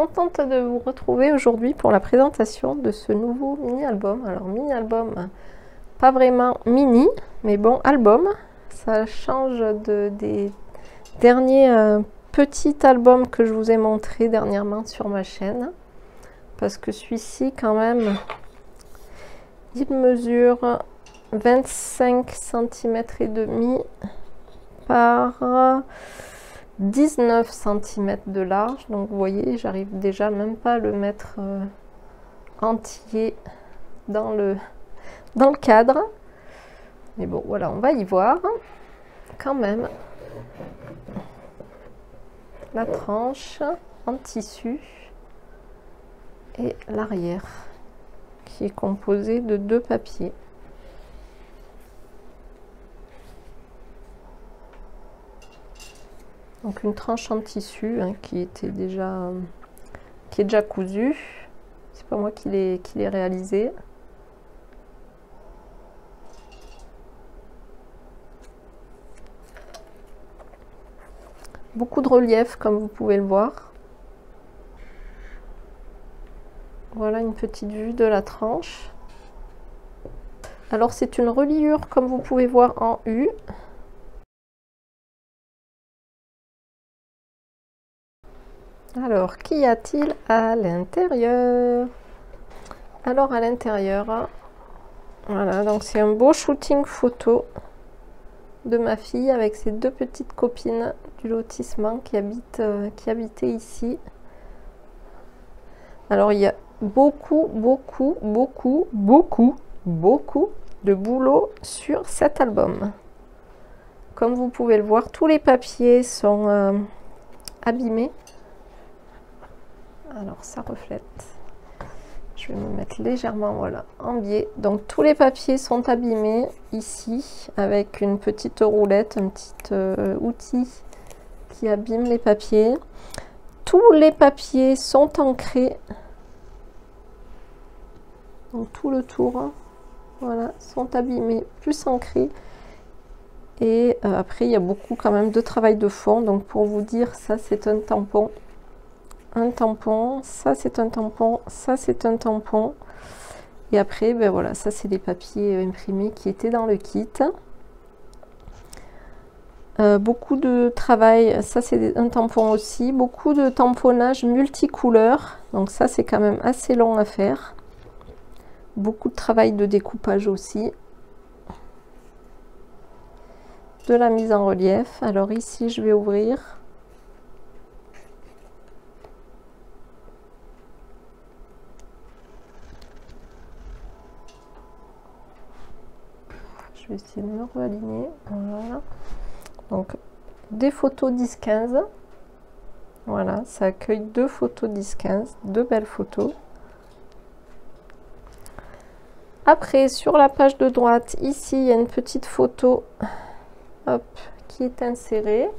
contente de vous retrouver aujourd'hui pour la présentation de ce nouveau mini-album. Alors mini-album, pas vraiment mini, mais bon, album. Ça change des derniers petits albums que je vous ai montré dernièrement sur ma chaîne. Parce que celui-ci, quand même, il mesure 25 cm et demi par 19 cm de large. Donc vous voyez, j'arrive déjà même pas à le mettre entier dans le cadre. Mais bon, voilà, on va y voir quand même la tranche en tissu et l'arrière qui est composé de 2 papiers. Donc une tranche en tissu qui est déjà cousue. C'est pas moi qui l'ai réalisé. Beaucoup de relief comme vous pouvez le voir. Voilà une petite vue de la tranche. Alors c'est une reliure comme vous pouvez voir en U. Alors qu'y a-t-il à l'intérieur? Alors à l'intérieur, voilà, donc c'est un beau shooting photo de ma fille avec ses 2 petites copines du lotissement qui habitaient ici. Alors il y a beaucoup de boulot sur cet album. Comme vous pouvez le voir, tous les papiers sont abîmés. Alors ça reflète. Je vais me mettre légèrement, voilà, en biais. Donc tous les papiers sont abîmés ici avec une petite roulette, un petit outil qui abîme les papiers. Tous les papiers sont ancrés. Donc tout le tour, voilà, sont abîmés, plus ancrés. Et après, il y a beaucoup quand même de travail de fond. Donc pour vous dire, ça c'est un tampon. Ça c'est un tampon, ça c'est un tampon. Et après, ben voilà, ça c'est des papiers imprimés qui étaient dans le kit. Beaucoup de travail, ça c'est un tampon aussi. Beaucoup de tamponnage multicouleurs. Donc ça c'est quand même assez long à faire. Beaucoup de travail de découpage aussi. De la mise en relief. Alors ici je vais ouvrir. Je vais essayer de me réaligner. Voilà. Donc des photos 10-15. Voilà, ça accueille 2 photos 10-15, 2 belles photos. Après, sur la page de droite, ici, il y a une petite photo, hop, qui est insérée.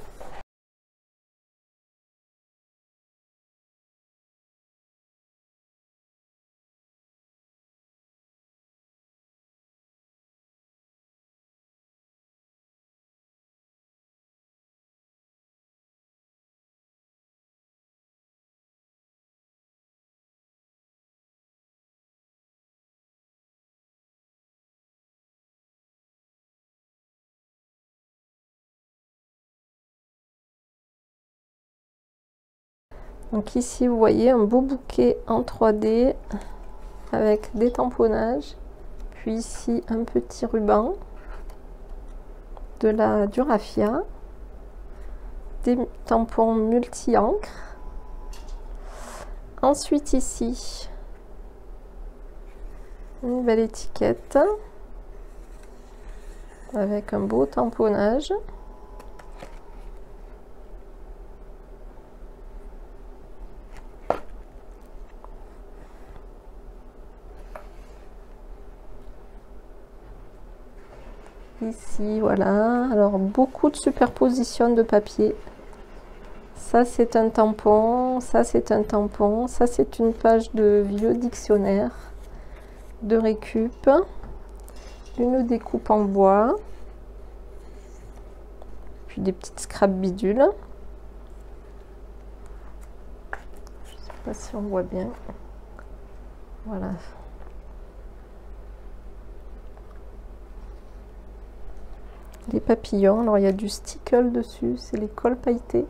Donc ici, vous voyez un beau bouquet en 3D avec des tamponnages. Puis ici, un petit ruban, du raffia, des tampons multi-encre. Ensuite ici, une belle étiquette avec un beau tamponnage. Ici, voilà, alors beaucoup de superposition de papier. Ça c'est un tampon, ça c'est un tampon, ça c'est une page de vieux dictionnaire de récup, une découpe en bois, puis des petites scraps bidules. Je sais pas si on voit bien. Voilà. Les papillons, alors il y a du stickle dessus, c'est les cols pailletés.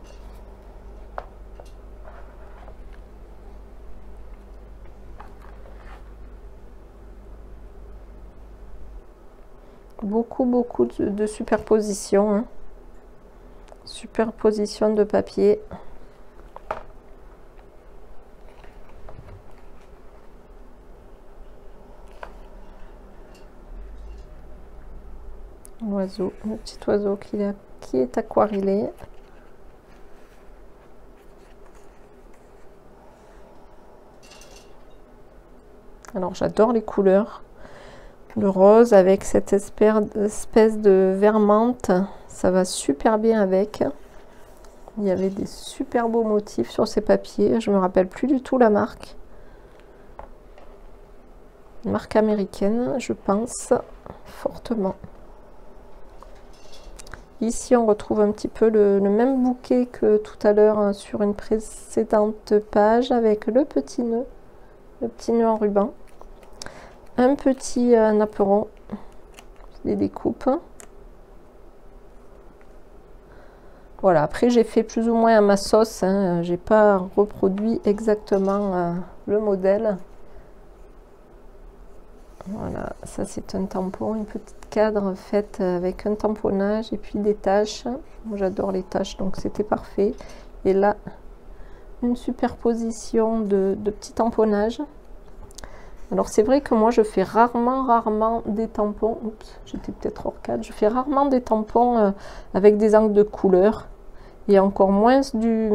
Beaucoup de superposition, hein. Superposition de papier. L'oiseau, le petit oiseau qui est aquarellé. Alors j'adore les couleurs. Le rose avec cette espèce de vert menthe, ça va super bien avec. Il y avait des super beaux motifs sur ces papiers. Je me rappelle plus du tout la marque. Marque américaine, je pense fortement. Ici, on retrouve un petit peu le même bouquet que tout à l'heure, hein, sur une précédente page avec le petit nœud en ruban. Un petit napperon, des découpes. Voilà, après j'ai fait plus ou moins à ma sauce, hein, j'ai pas reproduit exactement le modèle. Voilà, ça c'est un tampon, une petite cadre faite avec un tamponnage et puis des taches. J'adore les taches, donc c'était parfait. Et là, une superposition de petits tamponnages. Alors c'est vrai que moi je fais rarement des tampons. Oups, j'étais peut-être hors cadre. Je fais rarement des tampons avec des angles de couleur. Et encore moins du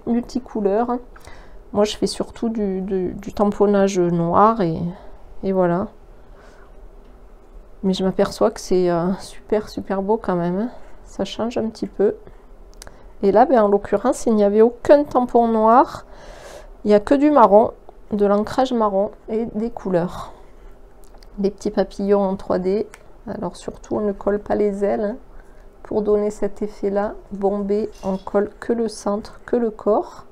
multicouleur. Moi je fais surtout du tamponnage noir et voilà. Mais je m'aperçois que c'est super beau quand même, hein. Ça change un petit peu. Et là, ben, en l'occurrence, il n'y avait aucun tampon noir. Il n'y a que du marron, de l'ancrage marron et des couleurs. Les petits papillons en 3D. Alors surtout, on ne colle pas les ailes, hein, pour donner cet effet-là. Bombé, on colle que le centre, que le corps.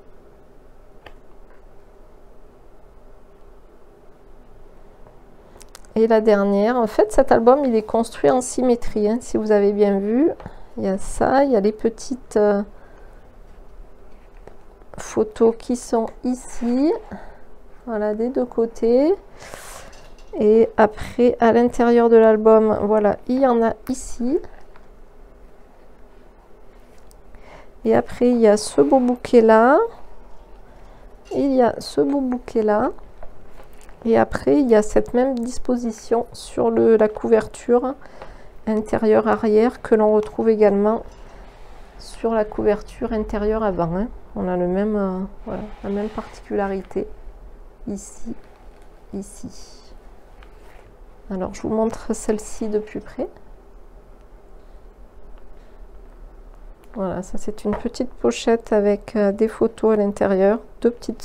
Et la dernière, en fait cet album il est construit en symétrie, hein, si vous avez bien vu. Il y a ça, il y a les petites photos qui sont ici, voilà, des deux côtés. Et après à l'intérieur de l'album, voilà, il y en a ici. Et après il y a ce beau bouquet là, il y a ce beau bouquet là. Et après, il y a cette même disposition sur la couverture intérieure-arrière que l'on retrouve également sur la couverture intérieure avant, hein. On a le même, voilà, la même particularité ici, ici. Alors, je vous montre celle-ci de plus près. Voilà, ça c'est une petite pochette avec des photos à l'intérieur, deux petites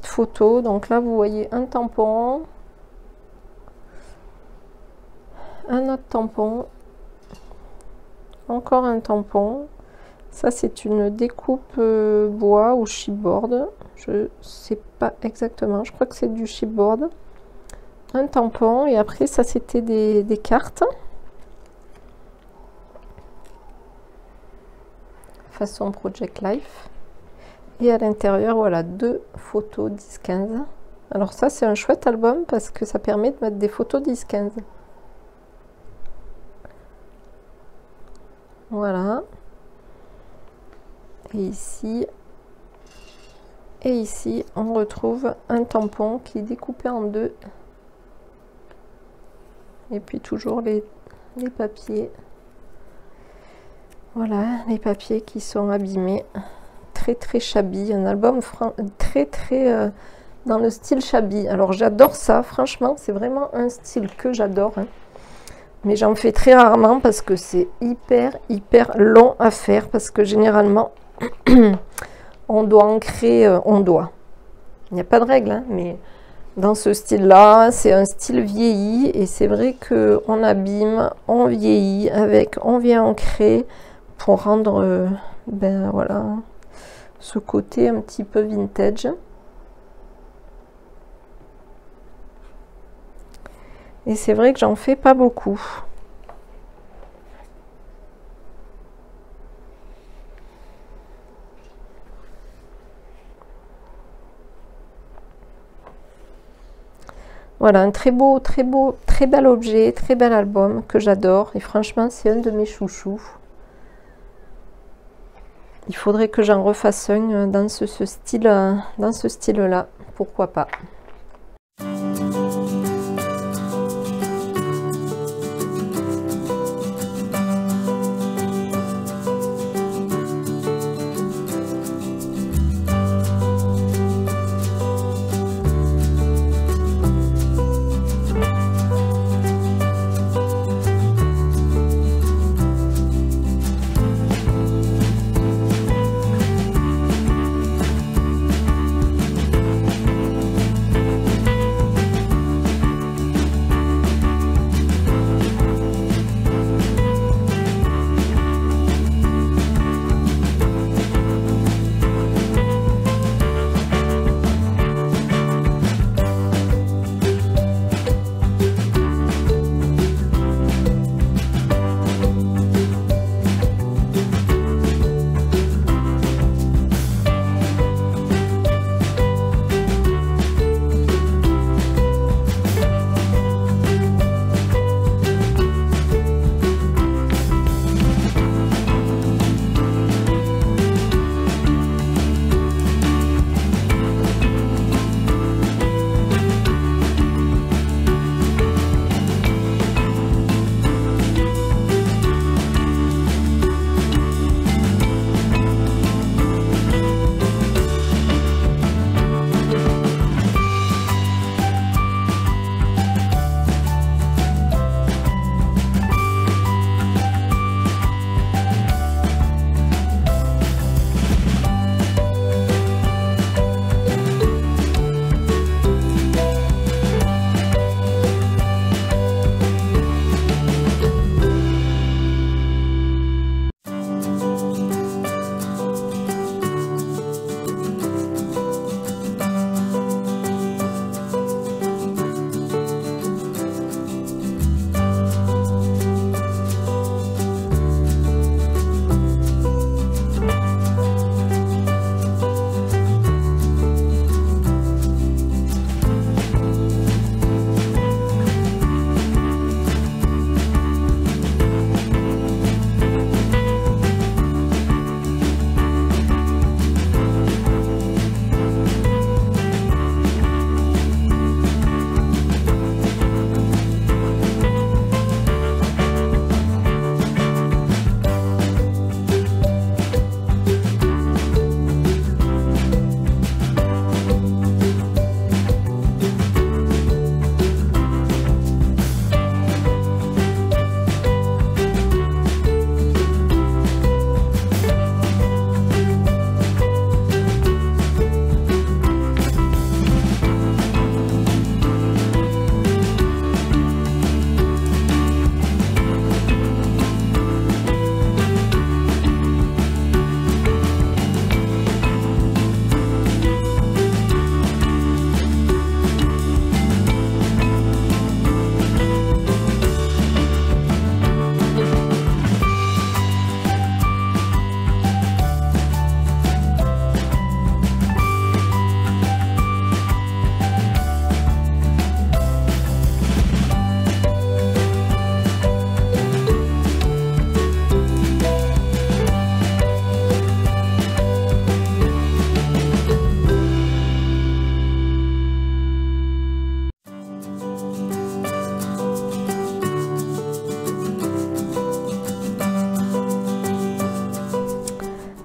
photos. Donc là vous voyez un tampon, un autre tampon, encore un tampon. Ça c'est une découpe bois ou chipboard, je sais pas exactement, je crois que c'est du chipboard. Un tampon et après ça c'était des cartes façon Project Life. Et à l'intérieur, voilà, deux photos 10-15. Alors ça, c'est un chouette album parce que ça permet de mettre des photos 10-15. Voilà. Et ici, on retrouve un tampon qui est découpé en deux. Et puis toujours les papiers. Voilà, les papiers qui sont abîmés. Très shabby, un album très dans le style shabby. Alors j'adore ça, franchement c'est vraiment un style que j'adore, hein. Mais j'en fais très rarement parce que c'est hyper long à faire, parce que généralement on doit ancrer, il n'y a pas de règle, hein, mais dans ce style là c'est un style vieilli et c'est vrai que on abîme, on vieillit avec, on vient ancrer pour rendre ben voilà, ce côté un petit peu vintage. Et c'est vrai que j'en fais pas beaucoup. Voilà, un très bel objet, très bel album que j'adore. Et franchement, c'est un de mes chouchous. Il faudrait que j'en refasse un dans ce style-là. Pourquoi pas.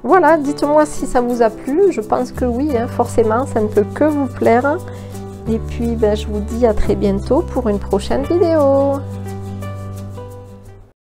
Voilà, dites-moi si ça vous a plu. Je pense que oui, hein, forcément, ça ne peut que vous plaire. Et puis, je vous dis à très bientôt pour une prochaine vidéo.